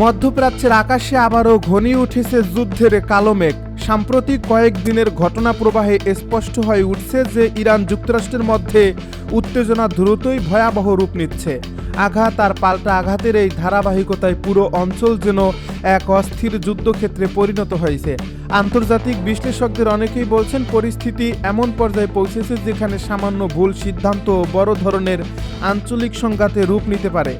মধ্যপ্রাচ্যের আকাশে আবারও ঘনিয়ে উঠেছে যুদ্ধের কালো মেঘ। সাম্প্রতিক কয়েকদিনের ঘটনা প্রবাহে স্পষ্ট হয়ে উঠছে যে ইরান যুক্তরাষ্ট্রের মধ্যে উত্তেজনা দ্রুতই ভয়াবহ রূপ নিচ্ছে। আঘাত আর পাল্টা আঘাতের এই ধারাবাহিকতায় পুরো অঞ্চল যেন এক অস্থির যুদ্ধক্ষেত্রে পরিণত হয়েছে। আন্তর্জাতিক বিশ্লেষকদের অনেকেই বলছেন পরিস্থিতি এমন পর্যায়ে পৌঁছেছে যেখানে সামান্য ভুল সিদ্ধান্ত বড় ধরনের আঞ্চলিক সংঘাতে রূপ নিতে পারে।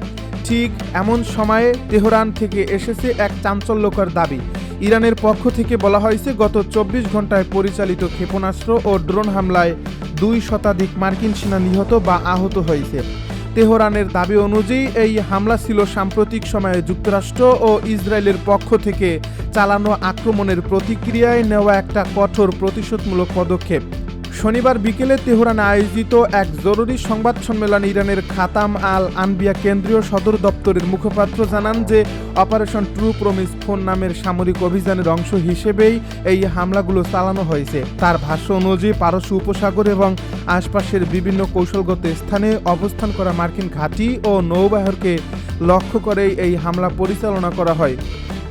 ঠিক এমন সময়ে তেহরান থেকে এসেছে এক চাঞ্চল্যকর দাবি। ইরানের পক্ষ থেকে বলা হয়েছে গত 24 ঘন্টায় পরিচালিত ক্ষেপণাস্ত্র ও ড্রোন হামলায় 2 শতাধিক মার্কিন সেনা নিহত বা আহত হয়েছে। তেহরানের দাবি অনুযায়ী এই হামলা ছিল সাম্প্রতিক সময়ে যুক্তরাষ্ট্র ও ইসরায়েলের পক্ষ থেকে চালানো আক্রমণের প্রতিক্রিয়ায় নেওয়া একটা কঠোর প্রতিশোধমূলক পদক্ষেপ। শনিবার বিকেলে তেহরানে আয়োজিত এক জরুরি সংবাদ সম্মেলনে ইরানের খাতাম আল আনবিয়া কেন্দ্রীয় সদর দপ্তরের মুখপাত্র জানান যে অপারেশন ট্রু প্রমিস ফোন নামের সামরিক অভিযানের অংশ হিসেবেই এই হামলাগুলো চালানো হয়েছে। তার ভাষ্য অনুযায়ী পারস্য উপসাগর এবং আশপাশের বিভিন্ন কৌশলগত স্থানে অবস্থান করা মার্কিন ঘাঁটি ও নৌবাহিনীকে লক্ষ্য করেই এই হামলা পরিচালনা করা হয়।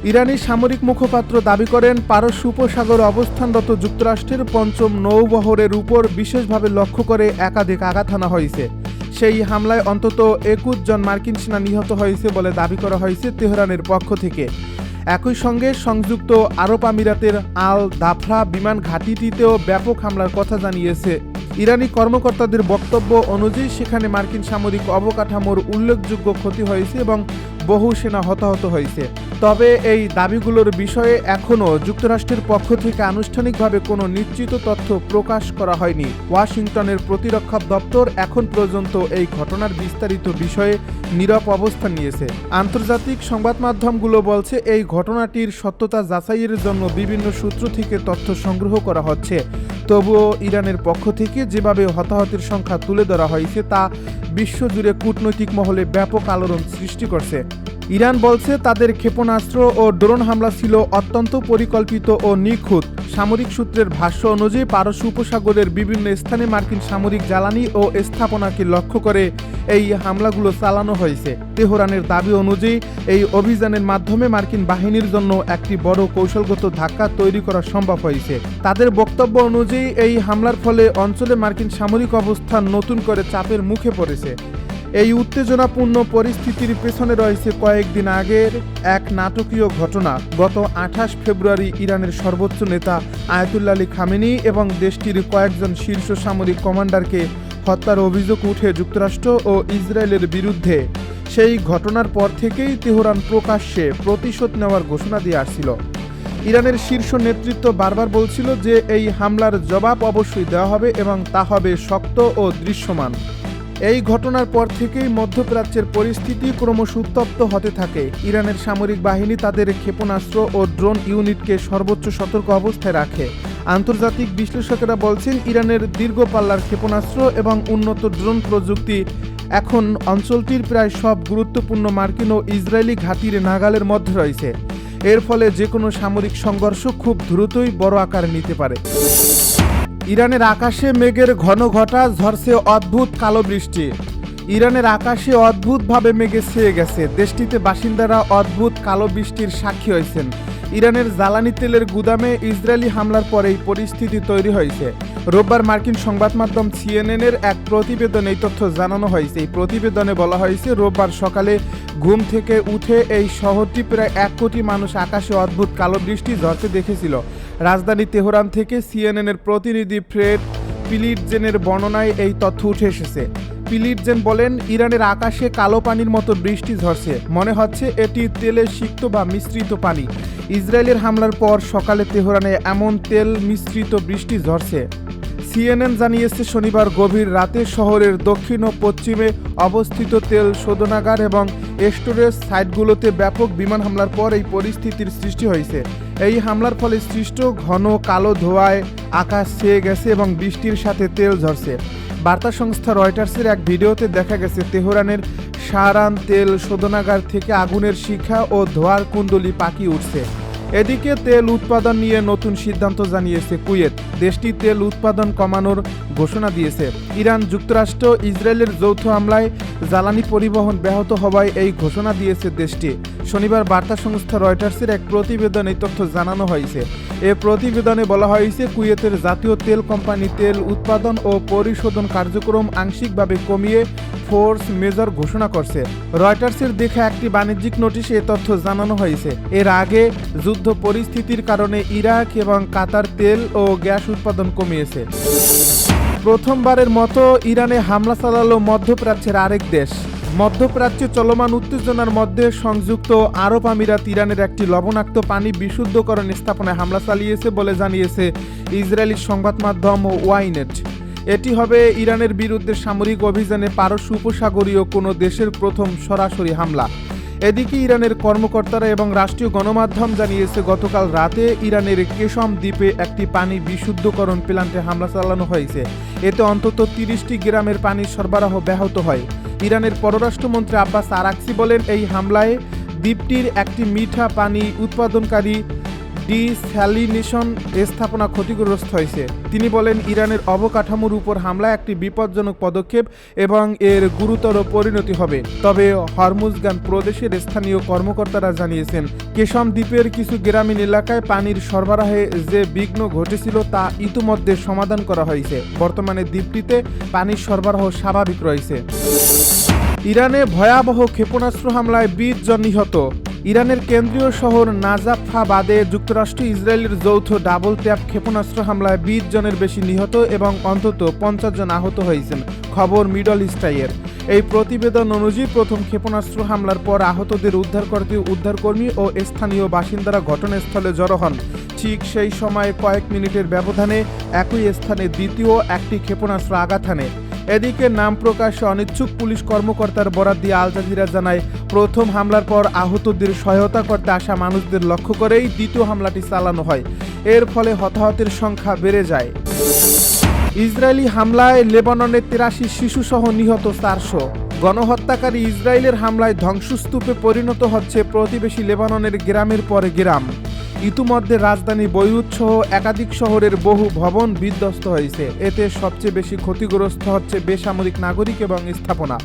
ইরানি সামরিক মুখপাত্র দাবি করেন পারস্য উপসাগরে অবস্থানরত যুক্তরাষ্ট্রের 5ম নৌবহরের উপর বিশেষভাবে লক্ষ্য করে একাধিক আঘাত হানা হয়েছে। সেই হামলায় অন্তত 21 জন মার্কিন সেনা নিহত হয়েছে বলে দাবি করা হয়েছে তেহরানের পক্ষ থেকে। একই সঙ্গে সংযুক্ত আরব আমিরাতের আল দাফরা বিমান ঘাঁটিটিতেও ব্যাপক হামলার কথা জানিয়েছে। ইরানি কর্মকর্তাদের বক্তব্য অনুযায়ী সেখানে মার্কিন সামরিক অবকাঠামোর উল্লেখযোগ্য ক্ষতি হয়েছে এবং বহু সেনা হতাহত হয়েছে। তবে এই দাবিগুলোর বিষয়ে এখনও যুক্তরাষ্ট্রের পক্ষ থেকে আনুষ্ঠানিকভাবে কোনো নিশ্চিত তথ্য প্রকাশ করা হয়নি। ওয়াশিংটনের প্রতিরক্ষা দপ্তর এখন পর্যন্ত এই ঘটনার বিস্তারিত বিষয়ে নীরব অবস্থান নিয়েছে। আন্তর্জাতিক সংবাদ মাধ্যমগুলো বলছে এই ঘটনাটির সত্যতা যাচাইয়ের জন্য বিভিন্ন সূত্র থেকে তথ্য সংগ্রহ করা হচ্ছে। তবুও ইরানের পক্ষ থেকে যেভাবে হতাহতের সংখ্যা তুলে ধরা হয়েছে তা বিশ্বজুড়ে কূটনৈতিক মহলে ব্যাপক আলোড়ন সৃষ্টি করছে। ইরান বলছে তাদের ক্ষেপণাস্ত্র ও ড্রোন হামলা ছিল অত্যন্ত পরিকল্পিত ও নিখুঁত। সামরিক সূত্রের ভাষ্য অনুযায়ী পারস্য উপসাগরের বিভিন্ন স্থানে মার্কিন সামরিক জ্বালানি ও স্থাপনাকে লক্ষ্য করে এই হামলাগুলো চালানো হয়েছে। তেহরানের দাবি অনুযায়ী এই অভিযানের মাধ্যমে মার্কিন বাহিনীর জন্য একটি বড় কৌশলগত ধাক্কা তৈরি করা সম্ভব হয়েছে। তাদের বক্তব্য অনুযায়ী এই হামলার ফলে অঞ্চলে মার্কিন সামরিক অবস্থান নতুন করে চাপের মুখে পড়েছে। এই উত্তেজনাপূর্ণ পরিস্থিতির পেছনে রয়েছে কয়েকদিন আগের এক নাটকীয় ঘটনা। গত 28 ফেব্রুয়ারি ইরানের সর্বোচ্চ নেতা আয়াতুল্লাহ আলী খামেনি এবং দেশটির কয়েকজন শীর্ষ সামরিক কমান্ডারকে হত্যার অভিযোগ উঠে যুক্তরাষ্ট্র ও ইসরায়েলের বিরুদ্ধে। সেই ঘটনার পর থেকেই তেহরান প্রকাশ্যে প্রতিশোধ নেওয়ার ঘোষণা দিয়ে আসছিল। ইরানের শীর্ষ নেতৃত্ব বারবার বলছিল যে এই হামলার জবাব অবশ্যই দেওয়া হবে এবং তা হবে শক্ত ও দৃশ্যমান। এই ঘটনার পর থেকেই মধ্যপ্রাচ্যের পরিস্থিতি ক্রমশ উত্তপ্ত হতে থাকে। ইরানের সামরিক বাহিনী তাদের ক্ষেপণাস্ত্র ও ড্রোন ইউনিটকে সর্বোচ্চ সতর্ক অবস্থায় রাখে। আন্তর্জাতিক বিশ্লেষকেরা বলছেন ইরানের দীর্ঘ পাল্লার ক্ষেপণাস্ত্র এবং উন্নত ড্রোন প্রযুক্তি এখন অঞ্চলটির প্রায় সব গুরুত্বপূর্ণ মার্কিন ও ইসরায়েলি ঘাঁটির নাগালের মধ্যে রয়েছে। এর ফলে যে কোনো সামরিক সংঘর্ষ খুব দ্রুতই বড় আকার নিতে পারে। ইরানের আকাশে মেঘের ঘন ঘটা, ঝরছে অদ্ভুত কালো বৃষ্টি। ইরানের আকাশে অদ্ভুতভাবে মেঘে ছেয়ে গেছে। দেশটিতে বাসিন্দারা অদ্ভুত কালো বৃষ্টির সাক্ষী হয়েছেন। ইরানের জ্বালানি তেলের গুদামে ইসরায়েলি হামলার পরেই পরিস্থিতি তৈরি হয়েছে। রোববার মার্কিন সংবাদ মাধ্যম সিএনএনের এক প্রতিবেদনে এই তথ্য জানানো হয়েছে। এই প্রতিবেদনে বলা হয়েছে রোববার সকালে ঘুম থেকে উঠে এই শহরটি প্রায় 1 কোটি মানুষ আকাশে অদ্ভুত কালো বৃষ্টি ঝরতে দেখেছিল। রাজধানী তেহরান থেকে সিএনএনের প্রতিনিধি ফ্রেড পিলিটজেনের বর্ণনায় এই তথ্য উঠে এসেছে। পিলিটজেন বলেন, ইরানের আকাশে কালো পানির মতো বৃষ্টি ঝরছে। মনে হচ্ছে এটি তেলে সিক্ত বা মিশ্রিত পানি। ইসরায়েলের হামলার পর সকালে তেহরানে এমন তেল মিশ্রিত বৃষ্টি ঝরছে। সিএনএন জানিয়েছে শনিবার গভীর রাতে শহরের দক্ষিণ ও পশ্চিমে অবস্থিত তেল শোধনাগার এবং স্টোরেজ সাইটগুলোতে ব্যাপক বিমান হামলার পর এই পরিস্থিতির সৃষ্টি হয়েছে। এই হামলার ফলে সৃষ্ট ঘন কালো ধোঁয়ায় আকাশ ছেয়ে গেছে এবং বৃষ্টির সাথে তেল ঝরছে। বার্তা সংস্থা রয়টার্সের এক ভিডিওতে দেখা গেছে তেহরানের শাহরান তেল শোধনাগার থেকে আগুনের শিখা ও ধোঁয়ার কুণ্ডলী পাকিয়ে উঠছে। এদিকে তেল উৎপাদন নিয়ে নতুন সিদ্ধান্ত জানিয়েছে কুয়েত। দেশটি তেল উৎপাদন কমানোর ঘোষণা দিয়েছে। ইরান যুক্তরাষ্ট্র ইসরায়েলের যৌথ হামলায় জ্বালানি পরিবহন ব্যাহত হওয়ায় এই ঘোষণা দিয়েছে দেশটি। শনিবার বার্তা সংস্থা রয়টার্সের এক প্রতিবেদনে এই তথ্য জানানো হয়েছে। এ প্রতিবেদনে বলা হয়েছে, কুয়েতের জাতীয় তেল কোম্পানি তেল উৎপাদন ও পরিশোধন কার্যক্রম আংশিকভাবে কমিয়ে ফোর্স মেজর ঘোষণা করছে। রয়টার্সের দেখা একটি বাণিজ্যিক নোটিশে এ তথ্য জানানো হয়েছে। এর আগে যুদ্ধ পরিস্থিতির কারণে ইরাক এবং কাতার তেল ও গ্যাস উৎপাদন কমিয়েছে। প্রথমবারের মতো ইরানে হামলা চালালো মধ্যপ্রাচ্যের আরেক দেশ। মধ্যপ্রাচ্যে চলমান উত্তেজনার মধ্যে সংযুক্ত আরব আমিরাত ইরানের একটি লবণাক্ত পানি বিশুদ্ধকরণ স্থাপনায় হামলা চালিয়েছে বলে জানিয়েছে ইসরায়েলি সংবাদ মাধ্যম ওয়াইনেট। এটি হবে ইরানের বিরুদ্ধে সামরিক অভিযানে পারস্য উপসাগরীয় কোনো দেশের প্রথম সরাসরি হামলা। এদিকে ইরানের কর্মকর্তারা এবং রাষ্ট্রীয় গণমাধ্যম জানিয়েছে, গতকাল রাতে ইরানের কেশম দ্বীপে একটি পানি বিশুদ্ধকরণ প্ল্যান্টে হামলা চালানো হয়েছে। এতে অন্তত 30টি গ্রামের পানি সরবরাহ ব্যাহত হয়। ইরানের পররাষ্ট্রমন্ত্রী আব্বাস আরাকচি বলেন, এই হামলায় দ্বীপটির একটি মিঠা পানি উৎপাদনকারী ডিস্যালিনেশন স্থাপনা ক্ষতিগ্রস্ত হয়েছে। তিনি বলেন, ইরানের অবকাঠামোর উপর হামলা একটি বিপজ্জনক পদক্ষেপ এবং এর গুরুতর পরিণতি হবে। তবে হরমুজগান প্রদেশের স্থানীয় কর্মকর্তারা জানিয়েছেন, কেশম দ্বীপের কিছু গ্রামীণ এলাকায় পানির সরবরাহে যে বিঘ্ন ঘটেছিল তা ইতিমধ্যে সমাধান করা হয়েছে। বর্তমানে দ্বীপটিতে পানির সরবরাহ স্বাভাবিক রয়েছে। ইরানে ভয়াবহ ক্ষেপণাস্ত্র হামলায় 20 জন নিহত। ইরানের কেন্দ্রীয় শহর নাজাফাবাদে যুক্তরাষ্ট্র ইসরায়েলের যৌথ ডাবল ট্যাপ ক্ষেপণাস্ত্র হামলায় 20 জনের বেশি নিহত এবং অন্তত 50 জন আহত হয়েছেন, খবর মিডল ইস্টাইয়ের। এই প্রতিবেদন অনুযায়ী প্রথম ক্ষেপণাস্ত্র হামলার পর আহতদের উদ্ধার করতে উদ্ধারকর্মী ও স্থানীয় বাসিন্দারা ঘটনাস্থলে জড়ো হন। ঠিক সেই সময়ে কয়েক মিনিটের ব্যবধানে একই স্থানে দ্বিতীয় একটি ক্ষেপণাস্ত্র আঘাত হানে। এদিকে নাম প্রকাশে অনিচ্ছুক পুলিশ কর্মকর্তার বরাত দিয়ে আল জাজিরা জানায়, প্রথম হামলার পর আহতদের সহায়তা করতে আসা মানুষদের লক্ষ্য করেই দ্বিতীয় হামলাটি চালানো হয়। এর ফলে হতাহতের সংখ্যা বেড়ে যায়। ইসরায়েলি হামলায় লেবাননের 83 শিশুসহ নিহত 400। গণহত্যাকারী ইসরায়েলের হামলায় ধ্বংসস্তূপে পরিণত হচ্ছে প্রতিবেশী লেবাননের গ্রামের পর গ্রাম। ইতিমধ্যে রাজধানী বৈরুত সহ একাধিক শহরের বহু ভবন বিধ্বস্ত হয়েছে। এতে সবচেয়ে বেশি ক্ষতিগ্রস্ত হচ্ছে বেসামরিক নাগরিক এবং স্থাপনা।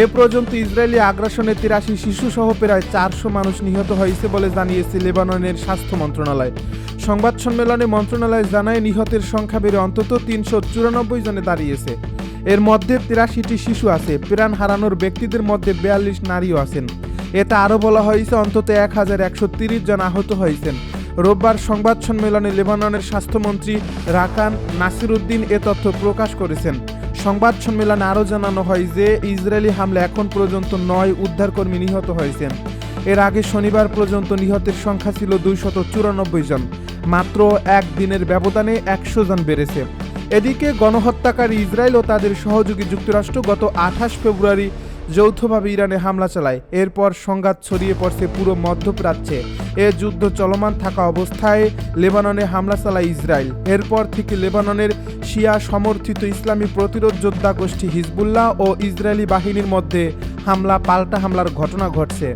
এ পর্যন্ত ইসরায়েলি আগ্রাসনে 83 শিশুসহ প্রায় 400 মানুষ নিহত হয়েছে বলে জানিয়েছে লেবাননের স্বাস্থ্য মন্ত্রণালয়। সংবাদ সম্মেলনে মন্ত্রণালয় জানায়, নিহতের সংখ্যা বেড়ে অন্তত 394 জনে দাঁড়িয়েছে। এর মধ্যে 83টি শিশু আছে। প্রাণ হারানোর ব্যক্তিদের মধ্যে 42 নারীও আছেন। এতে আরও বলা হয়েছে, অন্তত 1130 জন আহত হয়েছেন। রোববার সংবাদ সম্মেলনে লেবাননের স্বাস্থ্যমন্ত্রী রাকান নাসিরউদ্দিন এ তথ্য প্রকাশ করেছেন। সংবাদ সম্মেলনে আরও জানানো হয় যে, ইসরায়েলি হামলা এখন পর্যন্ত 9 উদ্ধারকর্মী নিহত হয়েছেন। এর আগে শনিবার পর্যন্ত নিহতের সংখ্যা ছিল 294 জন। মাত্র একদিনের ব্যবধানে 100 জন বেড়েছে। এদিকে গণহত্যাকারী ইসরায়েল ও তাদের সহযোগী যুক্তরাষ্ট্র গত 28 ফেব্রুয়ারি যৌথভাবে ইরানে হামলা চালায়। এরপর সংঘাত ছড়িয়ে পড়ছে পুরো মধ্যপ্রাচ্যে। এ যুদ্ধ চলমান থাকা অবস্থায় লেবাননে হামলা চালায় ইসরায়েল। এরপর থেকে লেবাননের শিয়া সমর্থিত ইসলামী প্রতিরোধ যোদ্ধা গোষ্ঠী হিজবুল্লাহ ও ইসরায়েলি বাহিনীর মধ্যে পাল্টা হামলার ঘটনা ঘটছে।